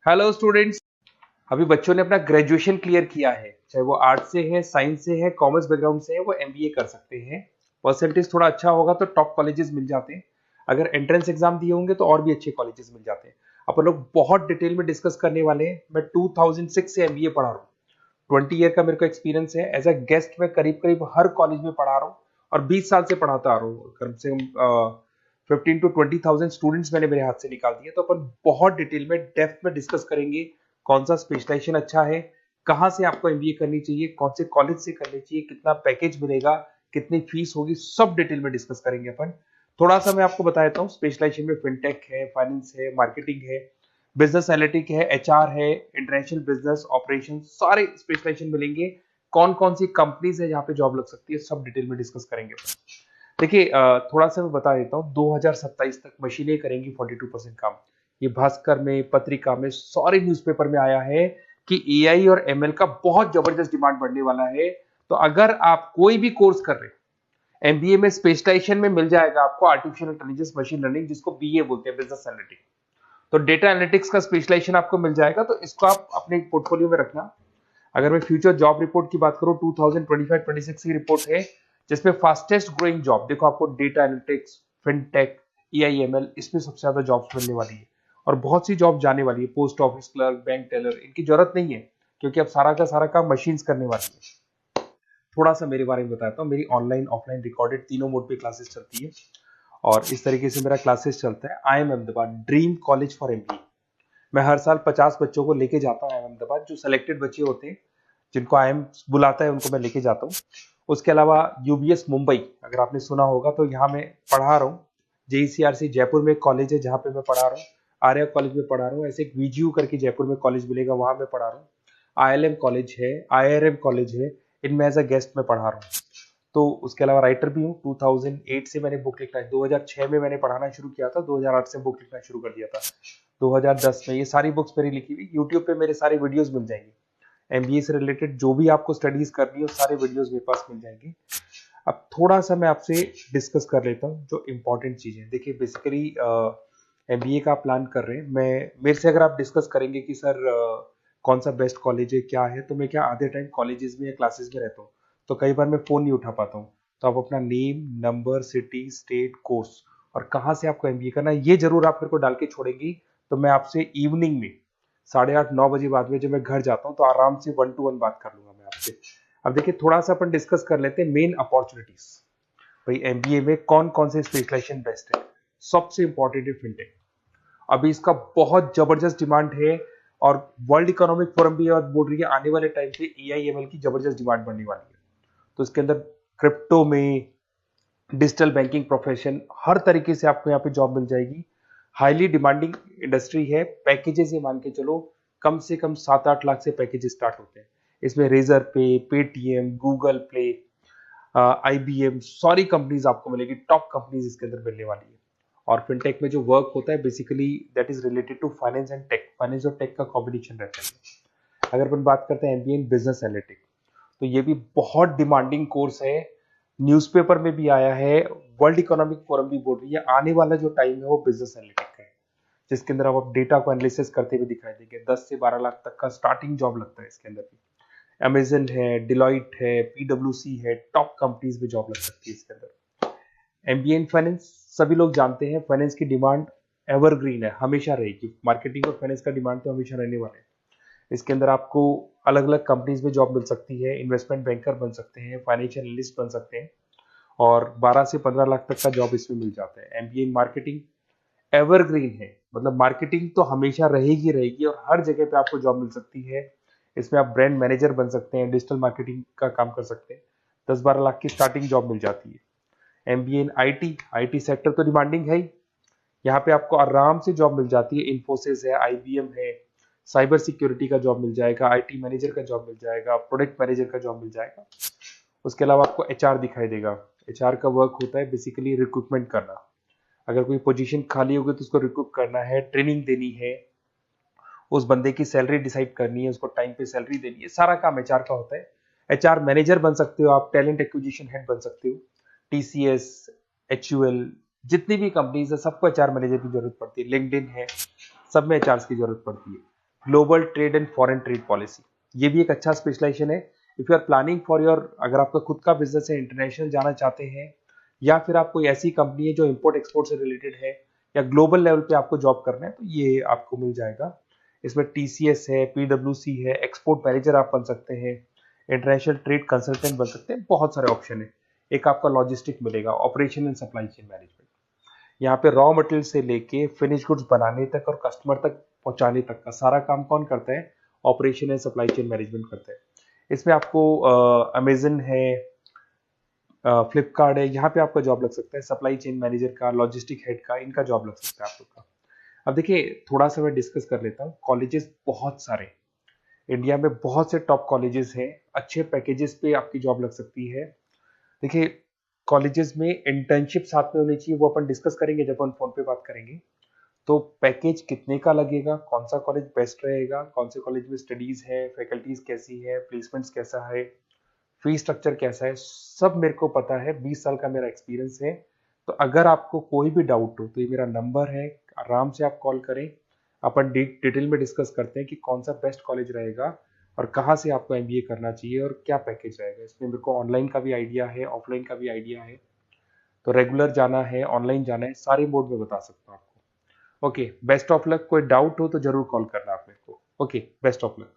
Hello students. अभी बच्चों ने अपना ग्रेजुएशन क्लियर किया है, चाहे वो आर्ट्स से है, साइंस से है, कॉमर्स बैकग्राउंड से है, वो एमबीए कर सकते हैं। परसेंटेज थोड़ा अच्छा होगा तो टॉप कॉलेजेस मिल जाते हैं। अगर एंट्रेंस एग्जाम दिए होंगे तो और भी अच्छे कॉलेजेस मिल जाते हैं। अपन लोग बहुत डिटेल में डिस्कस करने वाले हैं। मैं 2006 से एमबीए पढ़ा रहा हूँ। 20 ईयर का मेरे को एक्सपीरियंस है। एज अ गेस्ट मैं करीब करीब हर कॉलेज में पढ़ा रहा हूँ और 20 साल से पढ़ाता आ रहा हूँ। कम से कम 15 to 20 थाउजेंड स्टूडेंट्स मैंने मेरे हाथ से निकाल दिए। तो अपन बहुत डिटेल में डेप्थ में डिस्कस करेंगे कौन सा स्पेशलाइजेशन अच्छा है, कहाँ से आपको एमबीए करनी चाहिए, कौन से कॉलेज से करनी चाहिए, कितना पैकेज मिलेगा, कितनी फीस होगी, सब डिटेल में डिस्कस करेंगे अपन। थोड़ा सा मैं आपको बता देता हूँ। स्पेशलाइजेशन में फिनटेक है, फाइनेंस है, मार्केटिंग है, बिजनेस एनालिटिक है, एचआर है, इंटरनेशनल बिजनेस ऑपरेशन, सारे स्पेशलाइजेशन मिलेंगे। कौन कौन सी कंपनीज है जहाँ पे जॉब लग सकती है, सब डिटेल में डिस्कस करेंगे। देखिए, थोड़ा सा मैं बता देता हूँ। 2027 तक मशीनें करेंगी 42% काम। ये भास्कर में, पत्रिका में, सारे न्यूज़पेपर में आया है कि एआई और एमएल का बहुत जबरदस्त डिमांड बढ़ने वाला है। तो अगर आप कोई भी कोर्स कर रहे हैं, एमबीए में स्पेशलाइजेशन में मिल जाएगा आपको आर्टिफिशियल इंटेलिजेंस, मशीन लर्निंग, जिसको बीए बोलते हैं, बिजनेस एनालिटिक्स। तो डेटा एनालिटिक्स का स्पेशलाइजेशन आपको मिल जाएगा, तो इसको आप अपने पोर्टफोलियो में रखना। अगर मैं फ्यूचर जॉब रिपोर्ट की बात करूं, 2025-26 की रिपोर्ट है, जिसमें फास्टेस्ट ग्रोइंग जॉब देखो आपको डेटा एनालिटिक्स, फिनटेक, एआईएमएल, इसमें सबसे ज्यादा जॉब्स मिलने वाली है। और बहुत सी जॉब जाने वाली है। Post office clerk, bank teller, इनकी जरूरत नहीं है, क्योंकि अब सारा का सारा काम मशीन्स करने वाली है। थोड़ा सा मेरे बारे में बताता हूँ। मेरी ऑनलाइन ऑफलाइन रिकॉर्डेड तीनों मोड पे क्लासेस चलती है। और इस तरीके से मेरा क्लासेस चलता है। I am Ahmedabad dream college for MBA. मैं हर साल 50 बच्चों को लेके जाता हूँ अहमदाबाद। जो सिलेक्टेड बच्चे होते हैं, जिनको आईएम बुलाता है, उनको मैं लेके जाता हूँ। उसके अलावा यूबीएस मुंबई, अगर आपने सुना होगा, तो यहाँ मैं पढ़ा रहा हूँ। जेईसीआरसी जयपुर में एक कॉलेज है जहाँ पे मैं पढ़ा रहा हूँ। आर्या कॉलेज में पढ़ा रहा हूँ। ऐसे एक वीजीयू करके जयपुर में कॉलेज मिलेगा, वहां मैं पढ़ा रहा हूँ। आईएलएम कॉलेज है, आईआरएम कॉलेज है, इनमें एज अ गेस्ट में पढ़ा रहा हूँ। तो उसके अलावा राइटर भी हूँ। 2008 से मैंने बुक लिखना है। 2006 में मैंने पढ़ाना शुरू किया था, 2008 से बुक लिखना शुरू कर दिया था। 2010 में ये सारी बुक्स मेरी लिखी हुई यूट्यूब पे मेरे सारे वीडियोस मिल जाएंगे। एमबीए से रिलेटेड जो भी आपको स्टडीज करनी हो, सारे वीडियोस मेरे पास मिल जाएंगे। अब थोड़ा सा मैं आपसे डिस्कस कर लेता हूँ जो इंपॉर्टेंट चीजें। देखिए, बेसिकली एमबीए का आप प्लान कर रहे हैं, मैं मेरे से अगर आप डिस्कस करेंगे कि सर कौन सा बेस्ट कॉलेज है, क्या है, तो मैं क्या आधे टाइम कॉलेजेस में या क्लासेस में रहता हूँ, तो कई बार मैं फोन नहीं उठा पाता हूँ। तो आप अपना name, number, city, state, course और कहाँ से आपको एमबीए करना है, ये जरूर आप मेरे को डाल के छोड़ेंगी। तो मैं आपसे इवनिंग में 8:30-9 बजे बाद में जब मैं घर जाता हूँ, तो आराम से 1 to 1 बात कर लूंगा मैं आपसे। अब देखिए, थोड़ा सा अपन डिस्कस कर लेते हैं मेन अपॉर्चुनिटीज। भाई, एमबीए में कौन कौन से स्पेशलाइजेशन बेस्ट है। सबसे इंपॉर्टेंट है फिनटेक। अभी इसका बहुत जबरदस्त डिमांड है। और वर्ल्ड इकोनॉमिक फोरम भी ये बात बोल रही है, आने वाले टाइम पे एआईएमएल की जबरदस्त डिमांड बढ़ने वाली है। तो इसके अंदर क्रिप्टो में, डिजिटल बैंकिंग प्रोफेशन, हर तरीके से आपको यहाँ पे जॉब मिल जाएगी। हाईली डिमांडिंग इंडस्ट्री है। पैकेजेस ये मान के चलो, कम से कम 7-8 लाख से पैकेजेस स्टार्ट होते हैं। इसमें रेजर पे, पेटीएम, गूगल प्ले, आईबीएम, सारी कंपनीज आपको मिलेगी। टॉप कंपनीज इसके अंदर मिलने वाली है। और फिनटेक में जो वर्क होता है, basically that is related to finance and tech. Finance और टेक का कॉम्बिनेशन रहता है। अगर अपन बात करते हैं एमबीए इन बिजनेस एनालिटिक्स, तो ये भी बहुत डिमांडिंग कोर्स है। न्यूज़पेपर में भी आया है, वर्ल्ड इकोनॉमिक फोरम भी बोल रही है आने वाला जो टाइम है वो बिजनेस एनालिटिक्स का है, जिसके अंदर आप डेटा को एनालिसिस करते हुए दिखाई देंगे। 10 से 12 लाख तक का स्टार्टिंग जॉब लगता है इसके अंदर भी। अमेजन है, डिलॉइट है, पीडब्ल्यूसी है, टॉप कंपनीज में जॉब लग सकती है इसके अंदर। एमबीए इन फाइनेंस, सभी लोग जानते हैं फाइनेंस की डिमांड एवरग्रीन है, हमेशा रहेगी। मार्केटिंग और फाइनेंस का डिमांड तो हमेशा रहने वाला है। इसके अंदर आपको अलग अलग कंपनीज में जॉब मिल सकती है। इन्वेस्टमेंट बैंकर बन सकते हैं, फाइनेंशियल एनालिस्ट बन सकते हैं। और 12 से 15 लाख तक का जॉब इसमें मिल जाता है। एमबीए इन मार्केटिंग एवरग्रीन है, मतलब मार्केटिंग तो हमेशा रहेगी रहेगी और हर जगह पे आपको जॉब मिल सकती है। इसमें आप ब्रांड मैनेजर बन सकते हैं, डिजिटल मार्केटिंग का काम कर सकते हैं। 10-12 लाख की स्टार्टिंग जॉब मिल जाती है। MBA in IT, IT sector तो डिमांडिंग है ही। यहाँ पे आपको आराम से जॉब मिल जाती है। इन्फोसिस है, आईबीएम है, साइबर सिक्योरिटी का जॉब मिल जाएगा, आईटी मैनेजर का जॉब मिल जाएगा, प्रोडक्ट मैनेजर का जॉब मिल जाएगा। उसके अलावा आपको एचआर दिखाई देगा। एचआर का वर्क होता है बेसिकली रिक्रूटमेंट करना। अगर कोई पोजीशन खाली होगी तो उसको रिक्रूट करना है, ट्रेनिंग देनी है, उस बंदे की सैलरी डिसाइड करनी है, उसको टाइम पे सैलरी देनी है, सारा काम एचआर का होता है। एचआर मैनेजर बन सकते हो आप, टैलेंट एक्विजिशन हेड बन सकते हो। टीसीएस, एचयूएल, जितनी भी कंपनीज है सबको एचआर मैनेजर की जरूरत पड़ती है। लिंक्डइन है, सब में एचआर की जरूरत पड़ती है। Global trade and foreign trade policy, ये भी एक अच्छा स्पेशलाइजेशन है। If you are planning for your, अगर आपका खुद का बिजनेस है, इंटरनेशनल जाना चाहते हैं, या फिर आप कोई ऐसी कंपनी है जो इंपोर्ट एक्सपोर्ट से रिलेटेड है, या ग्लोबल लेवल पे आपको जॉब करना है, तो ये आपको मिल जाएगा। इसमें टीसीएस है, पीडब्ल्यूसी है, एक्सपोर्ट मैनेजर आप बन सकते हैं, इंटरनेशनल ट्रेड कंसल्टेंट बन सकते हैं, बहुत सारे ऑप्शन है। एक आपका लॉजिस्टिक मिलेगा, operation and supply chain management. यहाँ पे रॉ मटेरियल से लेके फिनिश गुड्स बनाने तक और कस्टमर तक पहुंचाने तक का सारा काम कौन करता है? Operation and supply chain management करता है। इसमें आपको अमेजन है, फ्लिपकार्ट है, यहाँ पे आपका जॉब लग सकता है, सप्लाई चेन मैनेजर का, लॉजिस्टिक हेड का, इनका जॉब लग सकता है आप लोग का। अब देखिए, थोड़ा सा मैं डिस्कस कर लेता हूँ। कॉलेजेस बहुत सारे इंडिया में, बहुत से टॉप कॉलेजेस हैं, अच्छे पैकेजेस पे आपकी जॉब लग सकती है। देखिए, कॉलेजेस में इंटर्नशिप साथ में होनी चाहिए, वो अपन डिस्कस करेंगे जब अपन फोन पे बात करेंगे। तो पैकेज कितने का लगेगा, कौन सा कॉलेज बेस्ट रहेगा, कौन से कॉलेज में स्टडीज है, फैकल्टीज कैसी है, प्लेसमेंट्स कैसा है, फी स्ट्रक्चर कैसा है, सब मेरे को पता है, 20 साल का मेरा एक्सपीरियंस है। तो अगर आपको कोई भी डाउट हो तो ये मेरा नंबर है, आराम से आप कॉल करें। अपन डिटेल में डिस्कस करते हैं कि कौन सा बेस्ट कॉलेज रहेगा और कहाँ से आपको एमबीए करना चाहिए और क्या पैकेज रहेगा। इसमें मेरे को ऑनलाइन का भी आइडिया है, ऑफलाइन का भी आइडिया है। तो रेगुलर जाना है, ऑनलाइन जाना है, सारे मोड में बता सकता हूँ आपको। Okay, best of luck. कोई डाउट हो तो जरूर कॉल करना आप मेरे को। Okay, best of luck.